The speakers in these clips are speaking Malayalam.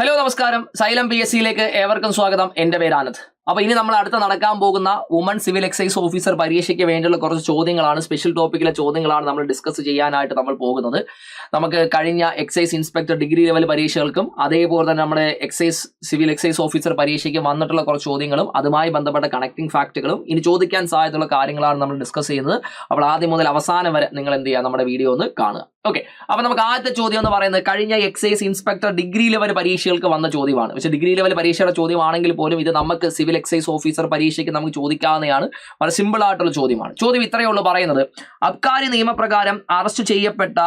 ഹലോ നമസ്കാരം. സൈലം PSCയിലേക്ക് ഏവർക്കും സ്വാഗതം. എൻ്റെ പേര് ആനന്ദ്. അപ്പോൾ ഇനി നമ്മൾ അടുത്ത നടക്കാൻ പോകുന്ന വുമൺ സിവിൽ എക്സൈസ് ഓഫീസർ പരീക്ഷയ്ക്ക് വേണ്ടിയുള്ള കുറച്ച് ചോദ്യങ്ങളാണ്, സ്പെഷ്യൽ ടോപ്പിക്കിലെ ചോദ്യങ്ങളാണ് നമ്മൾ ഡിസ്കസ് ചെയ്യാനായിട്ട് നമ്മൾ പോകുന്നത്. നമുക്ക് കഴിഞ്ഞ എക്സൈസ് ഇൻസ്പെക്ടർ ഡിഗ്രി ലെവൽ പരീക്ഷകൾക്കും അതേപോലെ തന്നെ നമ്മുടെ സിവിൽ എക്സൈസ് ഓഫീസർ പരീക്ഷയ്ക്ക് വന്നിട്ടുള്ള കുറച്ച് ചോദ്യങ്ങളും അതുമായി ബന്ധപ്പെട്ട കണക്റ്റിംഗ് ഫാക്റ്റുകളും ഇനി ചോദിക്കാൻ സാധ്യതയുള്ള കാര്യങ്ങളാണ് നമ്മൾ ഡിസ്കസ് ചെയ്യുന്നത്. അപ്പോൾ ആദ്യം മുതൽ അവസാനം വരെ നിങ്ങൾ എന്ത് ചെയ്യുക, നമ്മുടെ വീഡിയോ ഒന്ന് കാണുക. ഓക്കെ, അപ്പോൾ നമുക്ക് ആദ്യത്തെ ചോദ്യം എന്ന് പറയുന്നത് കഴിഞ്ഞ എക്സൈസ് ഇൻസ്പെക്ടർ ഡിഗ്രി ലെവൽ പരീക്ഷകൾക്ക് വന്ന ചോദ്യമാണ്. പക്ഷേ ഡിഗ്രി ലെവൽ പരീക്ഷയുടെ ചോദ്യമാണെങ്കിൽ പോലും ഇത് നമുക്ക് സിവിൽ എക്സൈസ് ഓഫീസർ പരീക്ഷയ്ക്ക് നമുക്ക് ചോദിക്കാവുന്നതാണ്. വളരെ സിമ്പിൾ ആയിട്ടുള്ള ചോദ്യമാണ്. ചോദ്യം ഇത്രയേ ഉള്ളൂ പറയുന്നത്: അബ്കാരി നിയമപ്രകാരം അറസ്റ്റ് ചെയ്യപ്പെട്ട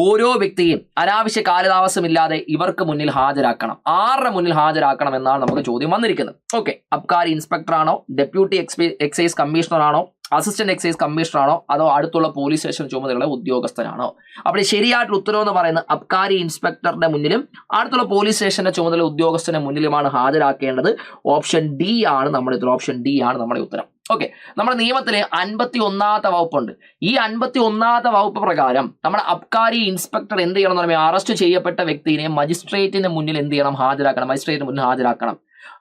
ഓരോ വ്യക്തിയും അനാവശ്യ കാലതാമസമില്ലാതെ ഇവർക്ക് മുന്നിൽ ഹാജരാക്കണം. ആരുടെ മുന്നിൽ ഹാജരാക്കണം എന്നാണ് നമുക്ക് ചോദ്യം വന്നിരിക്കുന്നത്. ഓക്കെ, അബ്കാരി ഇൻസ്പെക്ടർ ആണോ, ഡെപ്യൂട്ടി എക്സൈസ് കമ്മീഷണർ ആണോ, അസിസ്റ്റന്റ് എക്സൈസ് കമ്മീഷണർ ആണോ, അതോ അടുത്തുള്ള പോലീസ് സ്റ്റേഷൻ ചുമതലയുള്ള ഉദ്യോഗസ്ഥനാണോ? അപ്പോൾ ശരിയായിട്ടുള്ള ഉത്തരവ് എന്ന് പറയുന്നത് അബ്കാരി ഇൻസ്പെക്ടറിന്റെ മുന്നിലും അടുത്തുള്ള പോലീസ് സ്റ്റേഷന്റെ ചുമതല ഉദ്യോഗസ്ഥന്റെ മുന്നിലുമാണ് ഹാജരാക്കേണ്ടത്. ഓപ്ഷൻ ഡി ആണ് നമ്മുടെ ഉത്തരം. ഓപ്ഷൻ ഡി ആണ് നമ്മുടെ ഉത്തരം. ഓക്കെ, നമ്മുടെ നിയമത്തിലെ 51ാമത്തെ വകുപ്പുണ്ട്. ഈ 51ാമത്തെ വകുപ്പ് പ്രകാരം നമ്മുടെ അബ്കാരി ഇൻസ്പെക്ടർ എന്ത് ചെയ്യണം എന്ന് പറയുമ്പോൾ അറസ്റ്റ് ചെയ്യപ്പെട്ട വ്യക്തിയെ മജിസ്ട്രേറ്റിന്റെ മുന്നിൽ എന്ത് ചെയ്യണം, ഹാജരാക്കണം. മജിസ്ട്രേറ്റിന് മുന്നിൽ ഹാജരാക്കണം.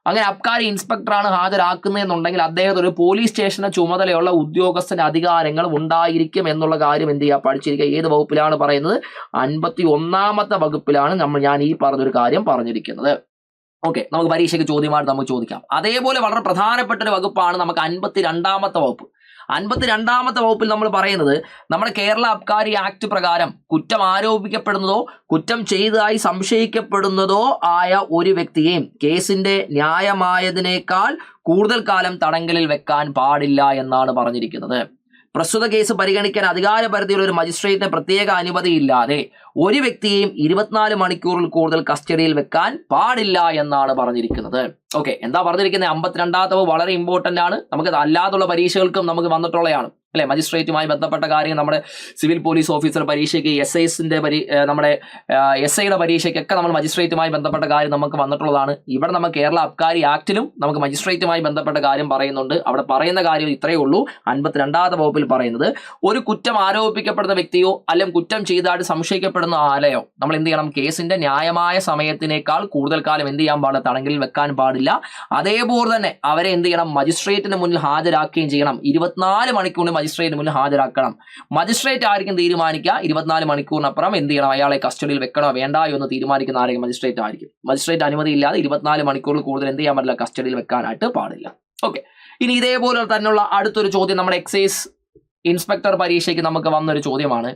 അങ്ങനെ അബ്കാരി ഇൻസ്പെക്ടറാണ് ഹാജരാക്കുന്നതെന്നുണ്ടെങ്കിൽ അദ്ദേഹത്തിന് ഒരു പോലീസ് സ്റ്റേഷന്റെ ചുമതലയുള്ള ഉദ്യോഗസ്ഥന്റെ അധികാരങ്ങൾ ഉണ്ടായിരിക്കും എന്നുള്ള കാര്യം എന്ത് ചെയ്യുക, പഠിച്ചിരിക്കുക. ഏത് വകുപ്പിലാണ് പറയുന്നത്? 51ാമത്തെ വകുപ്പിലാണ് ഞാൻ ഈ പറഞ്ഞൊരു കാര്യം പറഞ്ഞിരിക്കുന്നത്. ഓക്കെ, നമുക്ക് പരീക്ഷയ്ക്ക് ചോദ്യമായിട്ട് നമുക്ക് ചോദിക്കാം. അതേപോലെ വളരെ പ്രധാനപ്പെട്ട ഒരു വകുപ്പാണ് നമുക്ക് 52ാമത്തെ വകുപ്പ്. 52ാമത്തെ വകുപ്പിൽ നമ്മൾ പറയുന്നത് നമ്മുടെ കേരള അബ്കാരി ആക്ട് പ്രകാരം കുറ്റം ആരോപിക്കപ്പെടുന്നതോ കുറ്റം ചെയ്തതായി സംശയിക്കപ്പെടുന്നതോ ആയ ഒരു വ്യക്തിയെയും കേസിന്റെ ന്യായമായതിനേക്കാൾ കൂടുതൽ കാലം തടങ്കലിൽ വെക്കാൻ പാടില്ല എന്നാണ് പറഞ്ഞിരിക്കുന്നത്. പ്രസ്തുത കേസ് പരിഗണിക്കാൻ അധികാരപരിധിയുള്ള ഒരു മജിസ്ട്രേറ്റിന് പ്രത്യേക അനുമതിയില്ലാതെ ഒരു വ്യക്തിയെയും 24 മണിക്കൂറിൽ കൂടുതൽ കസ്റ്റഡിയിൽ വെക്കാൻ പാടില്ല എന്നാണ് പറഞ്ഞിരിക്കുന്നത്. ഓക്കെ, എന്താ പറഞ്ഞിരിക്കുന്നത്? 52ാമത്തെ വളരെ ഇമ്പോർട്ടന്റ് ആണ്. നമുക്ക് അല്ലാതുള്ള പരീക്ഷകൾക്കും നമുക്ക് വന്നിട്ടുള്ളതാണ് അല്ലെ. മജിസ്ട്രേറ്റുമായി ബന്ധപ്പെട്ട കാര്യം നമ്മുടെ സിവിൽ പോലീസ് ഓഫീസർ പരീക്ഷയ്ക്ക്, നമ്മുടെ SIയുടെ പരീക്ഷയ്ക്കൊക്കെ നമ്മൾ മജിസ്ട്രേറ്റുമായി ബന്ധപ്പെട്ട കാര്യം നമുക്ക് വന്നിട്ടുള്ളതാണ്. ഇവിടെ നമുക്ക് കേരള അബ്കാരി ആക്ടിലും നമുക്ക് മജിസ്ട്രേറ്റുമായി ബന്ധപ്പെട്ട കാര്യം പറയുന്നുണ്ട്. അവിടെ പറയുന്ന കാര്യം ഇത്രയേ ഉള്ളൂ. 52ാമത്തെ വകുപ്പിൽ പറയുന്നത് ഒരു കുറ്റം ആരോപിക്കപ്പെടുന്ന വ്യക്തിയോ അല്ലെങ്കിൽ കുറ്റം ചെയ്തതായിട്ട് സംശയിക്കപ്പെടുന്ന ആരെയോ നമ്മൾ എന്ത് ചെയ്യണം, കേസിന്റെ ന്യായമായ സമയത്തിനേക്കാൾ കൂടുതൽ കാലം എന്ത് ചെയ്യാൻ പാടില്ല, തടങ്കലിൽ വെക്കാൻ പാടില്ല. അതേപോലെ തന്നെ അവരെ എന്ത് ചെയ്യണം, മജിസ്ട്രേറ്റിന് മുന്നിൽ ഹാജരാക്കുകയും ചെയ്യണം. 24 മണിക്കൂറിന് മജിസ്ട്രേറ്റിന് മുന്നിൽ ഹാജരാക്കണം. മജിസ്ട്രേറ്റ് ആയിരിക്കും തീരുമാനിക്കുക 24 മണിക്കൂറിനപ്പുറം എന്ത് ചെയ്യണം, അയാളെ കസ്റ്റഡിയിൽ വെക്കണോ വേണ്ടായോ എന്ന് തീരുമാനിക്കുന്ന ആരെയും മജിസ്ട്രേറ്റ് ആയിരിക്കും. മജിസ്ട്രേറ്റ് അനുമതി ഇല്ലാതെ 24 മണിക്കൂറിൽ കൂടുതൽ എന്ത് ചെയ്യാൻ പറ്റില്ല, കസ്റ്റഡിയിൽ വെക്കാനായിട്ട് പാടില്ല. ഓക്കെ, ഇനി ഇതേപോലെ തന്നെയുള്ള അടുത്തൊരു ചോദ്യം നമ്മുടെ എക്സൈസ് ഇൻസ്പെക്ടർ പരീക്ഷയ്ക്ക് നമുക്ക് വന്നൊരു ചോദ്യമാണ്.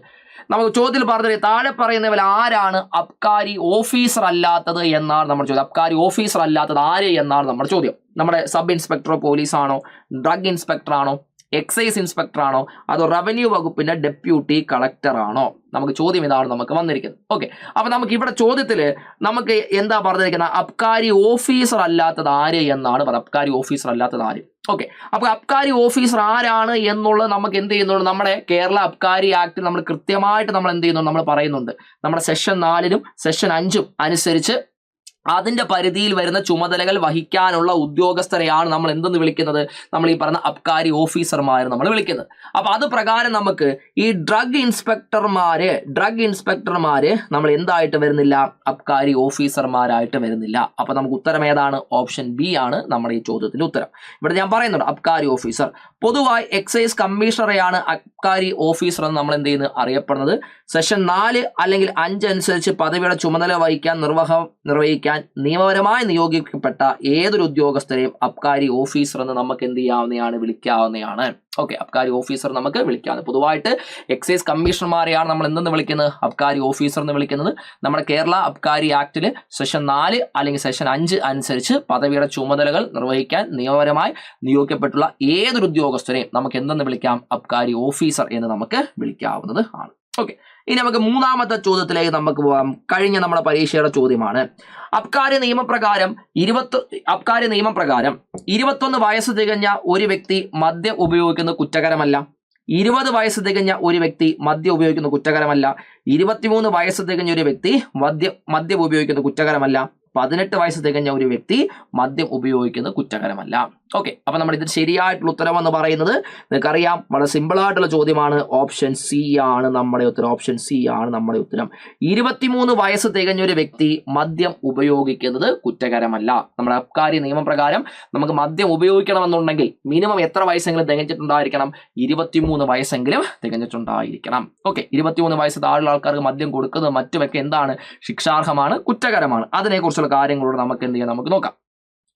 നമുക്ക് ചോദ്യത്തിൽ പറഞ്ഞത് താഴെ പറയുന്നവർ ആരാണ് അബ്കാരി ഓഫീസർ അല്ലാത്തത് എന്നാണ് നമ്മുടെ ചോദ്യം. അബ്കാരി ഓഫീസർ അല്ലാത്തത് ആര് എന്നാണ് നമ്മുടെ ചോദ്യം. നമ്മുടെ സബ് ഇൻസ്പെക്ടർ പോലീസ് ആണോ, ഡ്രഗ് ഇൻസ്പെക്ടർ ആണോ, എക്സൈസ് ഇൻസ്പെക്ടർ ആണോ, അതോ റവന്യൂ വകുപ്പിന്റെ ഡെപ്യൂട്ടി കളക്ടർ ആണോ? നമുക്ക് ചോദ്യം ഇതാണ് നമുക്ക് വന്നിരിക്കുന്നത്. ഓക്കെ, അപ്പൊ നമുക്ക് ഇവിടെ ചോദ്യത്തിൽ നമുക്ക് എന്താ പറഞ്ഞിരിക്കുന്നത്, അബ്കാരി ഓഫീസർ അല്ലാത്തത് ആര് എന്നാണ് പറയുന്നത്. അബ്കാരി ഓഫീസർ അല്ലാത്തത് ആര്? ഓക്കെ, അപ്പൊ അബ്കാരി ഓഫീസർ ആരാണ് എന്നുള്ളത് നമുക്ക് എന്ത് ചെയ്യുന്നുണ്ട്, നമ്മുടെ കേരള അബ്കാരി ആക്ടിൽ നമ്മൾ കൃത്യമായിട്ട് നമ്മൾ എന്ത് ചെയ്യുന്നുണ്ട്, നമ്മൾ പറയുന്നുണ്ട്. നമ്മുടെ സെക്ഷൻ 4 സെക്ഷൻ 5 അനുസരിച്ച് അതിന്റെ പരിധിയിൽ വരുന്ന ചുമതലകൾ വഹിക്കാനുള്ള ഉദ്യോഗസ്ഥരെയാണ് നമ്മൾ എന്തെന്ന് വിളിക്കുന്നത്, നമ്മൾ ഈ പറഞ്ഞ അബ്കാരി ഓഫീസർമാർ നമ്മൾ വിളിക്കുന്നത്. അപ്പൊ അത് പ്രകാരം നമുക്ക് ഈ ഡ്രഗ് ഇൻസ്പെക്ടർമാര് നമ്മൾ എന്തായിട്ട് വരുന്നില്ല, അബ്കാരി ഓഫീസർമാരായിട്ട് വരുന്നില്ല. അപ്പൊ നമുക്ക് ഉത്തരം ഏതാണ്? ഓപ്ഷൻ ബി ആണ് നമ്മുടെ ഈ ചോദ്യത്തിന്റെ ഉത്തരം. ഇവിടെ ഞാൻ പറയുന്നുണ്ട് അബ്കാരി ഓഫീസർ. പൊതുവായി എക്സൈസ് കമ്മീഷണറെയാണ് അബ്കാരി ഓഫീസർ എന്ന് നമ്മൾ എന്ത് ചെയ്യുന്നത്, അറിയപ്പെടുന്നത്. സെക്ഷൻ 4 അല്ലെങ്കിൽ 5 അനുസരിച്ച് പദവിയുടെ ചുമതല നിർവഹിക്കാൻ നിയമപരമായി നിയോഗിക്കപ്പെട്ട ഏതൊരു ഉദ്യോഗസ്ഥരെയും അബ്കാരി ഓഫീസർ എന്ന് നമുക്ക് എന്ത് ചെയ്യാവുന്നതാണ്, വിളിക്കാവുന്നതാണ്. ഓക്കെ, അബ്കാരി ഓഫീസർ നമുക്ക് വിളിക്കാവുന്നത്. പൊതുവായിട്ട് എക്സൈസ് കമ്മീഷണർമാരെയാണ് നമ്മൾ എന്തെന്ന് വിളിക്കുന്നത്, അബ്കാരി ഓഫീസർ എന്ന് വിളിക്കുന്നത്. നമ്മുടെ കേരള അബ്കാരി ആക്ടിൽ സെക്ഷൻ 4 അല്ലെങ്കിൽ സെക്ഷൻ 5 അനുസരിച്ച് പദവിയുടെ ചുമതലകൾ നിർവഹിക്കാൻ നിയമപരമായി നിയോഗിക്കപ്പെട്ടുള്ള ഏതൊരു ഉദ്യോഗസ്ഥരെയും നമുക്ക് എന്തെന്ന് വിളിക്കാം, അബ്കാരി ഓഫീസർ എന്ന് നമുക്ക് വിളിക്കാവുന്നത് ആണ്. ഓക്കെ, ഇനി നമുക്ക് 3ാമത്തെ ചോദ്യത്തിലേക്ക് നമുക്ക് പോകാം. കഴിഞ്ഞ നമ്മുടെ പരീക്ഷയുടെ ചോദ്യമാണ്. അബ്കാരി നിയമപ്രകാരം 21 വയസ്സ് തികഞ്ഞ ഒരു വ്യക്തി മദ്യം ഉപയോഗിക്കുന്നത് കുറ്റകരമല്ല. 20 വയസ്സ് തികഞ്ഞ ഒരു വ്യക്തി മദ്യം ഉപയോഗിക്കുന്നത് കുറ്റകരമല്ല. 23 വയസ്സ് തികഞ്ഞ ഒരു വ്യക്തി മദ്യം ഉപയോഗിക്കുന്നത് കുറ്റകരമല്ല. 18 വയസ്സ് തികഞ്ഞ ഒരു വ്യക്തി മദ്യം ഉപയോഗിക്കുന്നത് കുറ്റകരമല്ല. ഓക്കെ, അപ്പൊ നമ്മുടെ ഇതിന് ശരിയായിട്ടുള്ള ഉത്തരം എന്ന് പറയുന്നത് നിങ്ങൾക്കറിയാം, വളരെ സിമ്പിൾ ആയിട്ടുള്ള ചോദ്യമാണ്. ഓപ്ഷൻ സി ആണ് നമ്മുടെ ഉത്തരം. ഓപ്ഷൻ സി ആണ് നമ്മുടെ ഉത്തരം. 23 വയസ്സ് തികഞ്ഞ ഒരു വ്യക്തി മദ്യം ഉപയോഗിക്കുന്നത് കുറ്റകരമല്ല. നമ്മുടെ അബ്കാരി നിയമപ്രകാരം നമുക്ക് മദ്യം ഉപയോഗിക്കണമെന്നുണ്ടെങ്കിൽ മിനിമം എത്ര വയസ്സെങ്കിലും തികഞ്ഞിട്ടുണ്ടായിരിക്കണം? 23 വയസ്സെങ്കിലും തികഞ്ഞിട്ടുണ്ടായിരിക്കണം. ഓക്കെ, 23 വയസ്സ് താഴെയുള്ള ആൾക്കാർക്ക് മദ്യം കൊടുക്കുന്നത് മറ്റുമൊക്കെ എന്താണ്? ശിക്ഷാർഹമാണ്, കുറ്റകരമാണ്. അതിനെക്കുറിച്ചുള്ള കാര്യങ്ങളോട് നമുക്ക് എന്ത് ചെയ്യാം? നമുക്ക് നോക്കാം.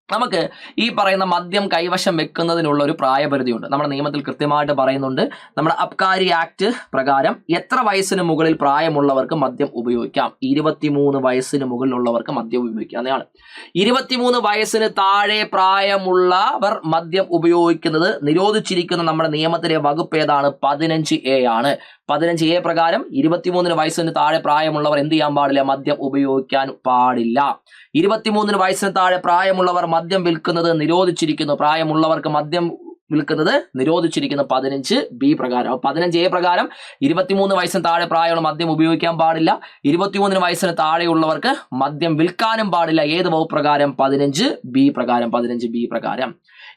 നമുക്ക് ഈ പറയുന്ന മദ്യം കൈവശം വെക്കുന്നതിനുള്ള ഒരു പ്രായപരിധിയുണ്ട്. നമ്മുടെ നിയമത്തിൽ കൃത്യമായിട്ട് പറയുന്നുണ്ട്. നമ്മുടെ അബ്കാരി ആക്ട് പ്രകാരം എത്ര വയസ്സിന് മുകളിൽ പ്രായമുള്ളവർക്ക് മദ്യം ഉപയോഗിക്കാം? 23 വയസ്സിന് മുകളിലുള്ളവർക്ക് മദ്യം ഉപയോഗിക്കാവുന്നതാണ്. 23 വയസ്സിന് താഴെ പ്രായമുള്ളവർ മദ്യം ഉപയോഗിക്കുന്നത് നിരോധിച്ചിരിക്കുന്ന നമ്മുടെ നിയമത്തിലെ വകുപ്പ് ഏതാണ്? 15A ആണ്. 15A പ്രകാരം 23 വയസ്സിന് താഴെ പ്രായമുള്ളവർ എന്ത് ചെയ്യാൻ പാടില്ല? മദ്യം ഉപയോഗിക്കാൻ പാടില്ല. 23 വയസ്സിന് താഴെ പ്രായമുള്ളവർ മദ്യം വിൽക്കുന്നത് നിരോധിച്ചിരിക്കുന്നു. പ്രായമുള്ളവർക്ക് മദ്യം വിൽക്കുന്നത് നിരോധിച്ചിരിക്കുന്നു 15B പ്രകാരം. 15A പ്രകാരം 23 വയസ്സിന് താഴെ പ്രായമുള്ള മദ്യം ഉപയോഗിക്കാൻ പാടില്ല. 23 വയസ്സിന് താഴെയുള്ളവർക്ക് മദ്യം വിൽക്കാനും പാടില്ല. ഏത് വകുപ്പ് പ്രകാരം? 15B പ്രകാരം. 15B പ്രകാരം.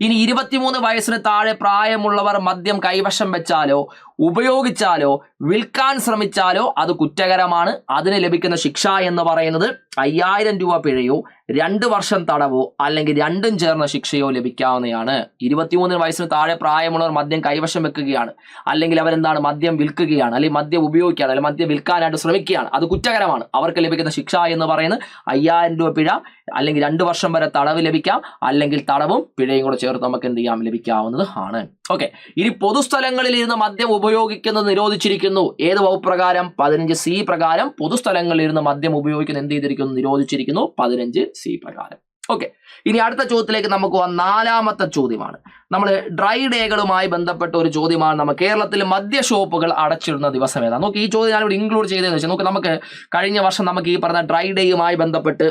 ഇനി 23 വയസ്സിന് താഴെ പ്രായമുള്ളവർ മദ്യം കൈവശം വെച്ചാലോ ഉപയോഗിച്ചാലോ വിൽക്കാൻ ശ്രമിച്ചാലോ അത് കുറ്റകരമാണ്. അതിന് ലഭിക്കുന്ന ശിക്ഷ എന്ന് പറയുന്നത് 5000 രൂപ പിഴയോ 2 വർഷം തടവോ അല്ലെങ്കിൽ രണ്ടും ചേർന്ന ശിക്ഷയോ ലഭിക്കാവുന്നതാണ്. 23 വയസ്സിന് താഴെ പ്രായമുള്ളവർ മദ്യം കൈവശം വെക്കുകയാണ്, അല്ലെങ്കിൽ അവരെന്താണ് മദ്യം വിൽക്കുകയാണ്, അല്ലെങ്കിൽ മദ്യം ഉപയോഗിക്കുകയാണ്, അല്ലെങ്കിൽ മദ്യം വിൽക്കാനായിട്ട് ശ്രമിക്കുകയാണ്, അത് കുറ്റകരമാണ്. അവർക്ക് ലഭിക്കുന്ന ശിക്ഷ എന്ന് പറയുന്നത് 5000 രൂപ പിഴ, അല്ലെങ്കിൽ 2 വർഷം വരെ തടവ് ലഭിക്കാം, അല്ലെങ്കിൽ തടവും പിഴയും കൂടെ ചേർത്ത് നമുക്ക് എന്ത് ചെയ്യാം? ലഭിക്കാവുന്നത് ആണ്. ഓക്കെ, ഇനി പൊതുസ്ഥലങ്ങളിൽ ഇരുന്ന് മദ്യം ഉപയോഗിക്കുന്നത് നിരോധിച്ചിരിക്കുന്നു. ഏത് വകുപ്പ് പ്രകാരം? 15C പ്രകാരം. പൊതുസ്ഥലങ്ങളിൽ ഇരുന്ന് മദ്യം ഉപയോഗിക്കുന്നത് എന്ത് ചെയ്തിരിക്കുന്നു? നിരോധിച്ചിരിക്കുന്നു 15C പ്രകാരം. ഓക്കെ, ഇനി അടുത്ത ചോദ്യത്തിലേക്ക് നമുക്ക് നാലാമത്തെ ചോദ്യമാണ്. നമ്മൾ ഡ്രൈ ഡേകളുമായി ബന്ധപ്പെട്ട ഒരു ചോദ്യമാണ്. നമ്മൾ കേരളത്തിൽ മദ്യ ഷോപ്പുകൾ അടച്ചിടുന്ന ദിവസം ഏതാണ്? നോക്കി, ഈ ചോദ്യം ഞാനിവിടെ ഇൻക്ലൂഡ് ചെയ്തതെന്ന് വെച്ചാൽ നമുക്ക് കഴിഞ്ഞ വർഷം നമുക്ക് ഈ പറഞ്ഞ ഡ്രൈ ഡേയുമായി ബന്ധപ്പെട്ട്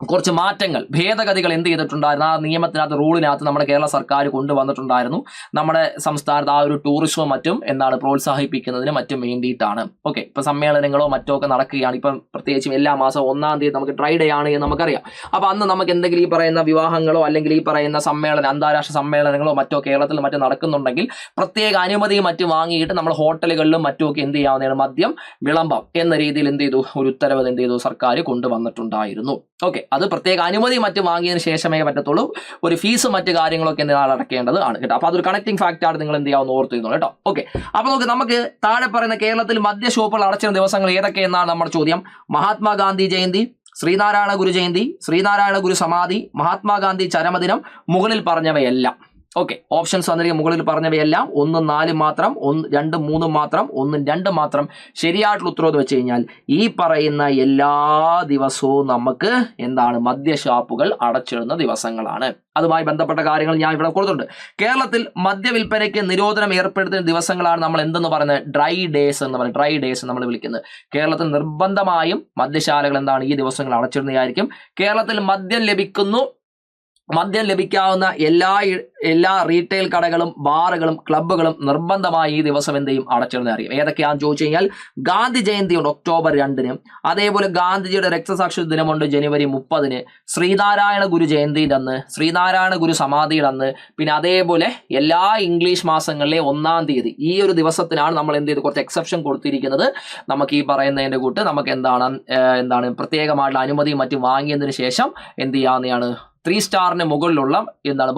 കുറച്ച് മാറ്റങ്ങൾ, ഭേദഗതികൾ എന്ത് ചെയ്തിട്ടുണ്ടായിരുന്നു? ആ നിയമത്തിനകത്ത്, റൂളിനകത്ത് നമ്മുടെ കേരള സർക്കാർ കൊണ്ടുവന്നിട്ടുണ്ടായിരുന്നു. നമ്മുടെ സംസ്ഥാനത്ത് ആ ഒരു ടൂറിസവും മറ്റും എന്താണ് പ്രോത്സാഹിപ്പിക്കുന്നതിന് മറ്റും വേണ്ടിയിട്ടാണ്. ഓക്കെ, ഇപ്പൊ സമ്മേളനങ്ങളോ മറ്റോ ഒക്കെ നടക്കുകയാണ്. ഇപ്പം പ്രത്യേകിച്ചും എല്ലാ മാസവും 1-ാം തീയതി നമുക്ക് ഡ്രൈ ഡേ ആണ് എന്ന് നമുക്കറിയാം. അപ്പൊ അന്ന് നമുക്ക് എന്തെങ്കിലും ഈ പറയുന്ന വിവാഹങ്ങളോ അല്ലെങ്കിൽ ഈ പറയുന്ന അന്താരാഷ്ട്ര സമ്മേളനങ്ങളോ മറ്റോ കേരളത്തിൽ മറ്റും നടക്കുന്നുണ്ടെങ്കിൽ പ്രത്യേക അനുമതിയും മറ്റും വാങ്ങിയിട്ട് നമ്മൾ ഹോട്ടലുകളിലും മറ്റുമൊക്കെ എന്ത് ചെയ്യാവുന്നതാണ്? മദ്യം വിളമ്പാം എന്ന രീതിയിൽ എന്ത് ചെയ്തു? ഒരു ഉത്തരവ് എന്ത് ചെയ്തു? സർക്കാർ കൊണ്ടുവന്നിട്ടുണ്ടായിരുന്നു. ഓക്കെ, അത് പ്രത്യേക അനുമതി മറ്റും വാങ്ങിയതിന് ശേഷമേ പറ്റത്തുള്ളൂ. ഒരു ഫീസും മറ്റു കാര്യങ്ങളൊക്കെ എന്താണ് അടക്കേണ്ടത് ആണ് കേട്ടോ. അപ്പൊ അതൊരു കണക്ടിങ് ഫാക്ട് ആണ്. നിങ്ങൾ എന്ത് ചെയ്യാവുന്ന ഓർത്തിരുന്നു കേട്ടോ. ഓക്കെ, അപ്പൊ നമുക്ക് താഴെ പറയുന്ന കേരളത്തിൽ മദ്യ ഷോപ്പുകൾ അടച്ചിരുന്ന ദിവസങ്ങൾ ഏതൊക്കെയെന്നാണ് നമ്മുടെ ചോദ്യം. മഹാത്മാഗാന്ധി ജയന്തി, ശ്രീനാരായണ ഗുരു ജയന്തി, ശ്രീനാരായണ ഗുരു സമാധി, മഹാത്മാഗാന്ധി ചരമദിനം, മുകളിൽ പറഞ്ഞവയെല്ലാം. ഓക്കെ, ഓപ്ഷൻസ് വന്നിരിക്കും. മുകളിൽ പറഞ്ഞവയെല്ലാം 1, 4 മാത്രം, 1, 2, 3 മാത്രം, 1, 2 മാത്രം. ശരിയായിട്ടുള്ള ഉത്തരവ് വെച്ച് കഴിഞ്ഞാൽ ഈ പറയുന്ന എല്ലാ ദിവസവും നമുക്ക് എന്താണ്? മദ്യഷാപ്പുകൾ അടച്ചിടുന്ന ദിവസങ്ങളാണ്. അതുമായി ബന്ധപ്പെട്ട കാര്യങ്ങൾ ഞാൻ ഇവിടെ കൊടുത്തിട്ടുണ്ട്. കേരളത്തിൽ മദ്യവിൽപ്പനയ്ക്ക് നിരോധനം ഏർപ്പെടുത്തുന്ന ദിവസങ്ങളാണ് നമ്മൾ എന്തെന്ന് പറയുന്നത്? ഡ്രൈ ഡേയ്സ് എന്ന് പറയുന്നത്. ഡ്രൈ ഡേയ്സ് നമ്മൾ വിളിക്കുന്നത്. കേരളത്തിൽ നിർബന്ധമായും മദ്യശാലകൾ എന്താണ്? ഈ ദിവസങ്ങൾ അടച്ചിടുന്നതായിരിക്കും. കേരളത്തിൽ മദ്യം ലഭിക്കാവുന്ന എല്ലാ റീറ്റെയിൽ കടകളും ബാറുകളും ക്ലബ്ബുകളും നിർബന്ധമായി ഈ ദിവസം എന്ത് ചെയ്യും? അടച്ചിടുന്നതായിരിക്കും. ഏതൊക്കെയാണെന്ന് ചോദിച്ചു കഴിഞ്ഞാൽ ഗാന്ധി ജയന്തിയുണ്ട് ഒക്ടോബർ 2-ന്, അതേപോലെ ഗാന്ധിജിയുടെ രക്തസാക്ഷി ദിനമുണ്ട് ജനുവരി 30-ന്, ശ്രീനാരായണ ഗുരു ജയന്തിയുടെ അന്ന്, ശ്രീനാരായണ ഗുരു സമാധിയുടെ അന്ന്, പിന്നെ അതേപോലെ എല്ലാ ഇംഗ്ലീഷ് മാസങ്ങളിലെ 1-ാം തീയതി. ഈ ഒരു ദിവസത്തിനാണ് നമ്മൾ എന്ത് ചെയ്ത് കുറച്ച് എക്സെപ്ഷൻ കൊടുത്തിരിക്കുന്നത്. നമുക്ക് ഈ പറയുന്നതിന്റെ കൂട്ട് നമുക്ക് എന്താണ് പ്രത്യേകമായിട്ടുള്ള അനുമതിയും മറ്റും വാങ്ങിയതിനു ശേഷം എന്ത് ചെയ്യാവുന്നതാണ്? 3 സ്റ്റാറിന് മുകളിലുള്ള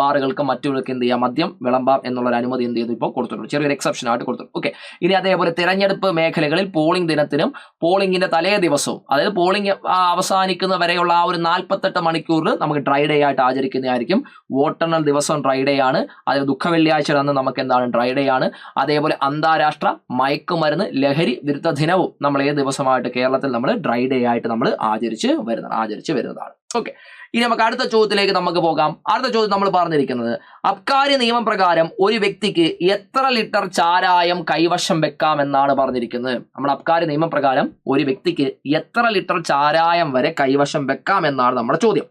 ബാറുകൾക്കും മറ്റുള്ളവർക്ക് എന്ത് ചെയ്യാം? മദ്യം വിളമ്പാം എന്നുള്ളൊരു അനുമതി എന്ത് ചെയ്തു? ഇപ്പോൾ കൊടുത്തിട്ടുണ്ട്. ചെറിയൊരു എക്സെപ്ഷൻ ആയിട്ട് കൊടുത്തിട്ടുണ്ട്. ഓക്കെ, ഇനി അതേപോലെ തെരഞ്ഞെടുപ്പ് മേഖലകളിൽ പോളിംഗ് ദിനത്തിനും പോളിംഗിന്റെ തലേ ദിവസവും, അതായത് പോളിംഗ് അവസാനിക്കുന്ന വരെയുള്ള ആ ഒരു 48 മണിക്കൂറിൽ നമുക്ക് ഡ്രൈ ഡേ ആയിട്ട് ആചരിക്കുന്നതായിരിക്കും. വോട്ടെണ്ണൽ ദിവസം ഡ്രൈ ഡേ ആണ്. അതായത് ദുഃഖവെള്ളിയാഴ്ച അന്ന് നമുക്ക് എന്താണ്? ഡ്രൈ ഡേ ആണ്. അതേപോലെ അന്താരാഷ്ട്ര മയക്കുമരുന്ന് ലഹരി വിരുദ്ധ ദിനവും നമ്മൾ ഏത് ദിവസമായിട്ട് കേരളത്തിൽ നമ്മൾ ഡ്രൈ ഡേ ആയിട്ട് നമ്മൾ ആചരിച്ച് വരുന്നതാണ്. ഓക്കെ, ഇനി നമുക്ക് അടുത്ത ചോദ്യത്തിലേക്ക് നമുക്ക് പോകാം. അടുത്ത ചോദ്യം നമ്മൾ പറഞ്ഞിരിക്കുന്നത് അബ്കാരി നിയമം പ്രകാരം ഒരു വ്യക്തിക്ക് എത്ര ലിറ്റർ ചാരായം കൈവശം വെക്കാം എന്നാണ് പറഞ്ഞിരിക്കുന്നത്. നമ്മുടെ അബ്കാരി നിയമം പ്രകാരം ഒരു വ്യക്തിക്ക് എത്ര ലിറ്റർ ചാരായം വരെ കൈവശം വെക്കാം എന്നാണ് നമ്മുടെ ചോദ്യം.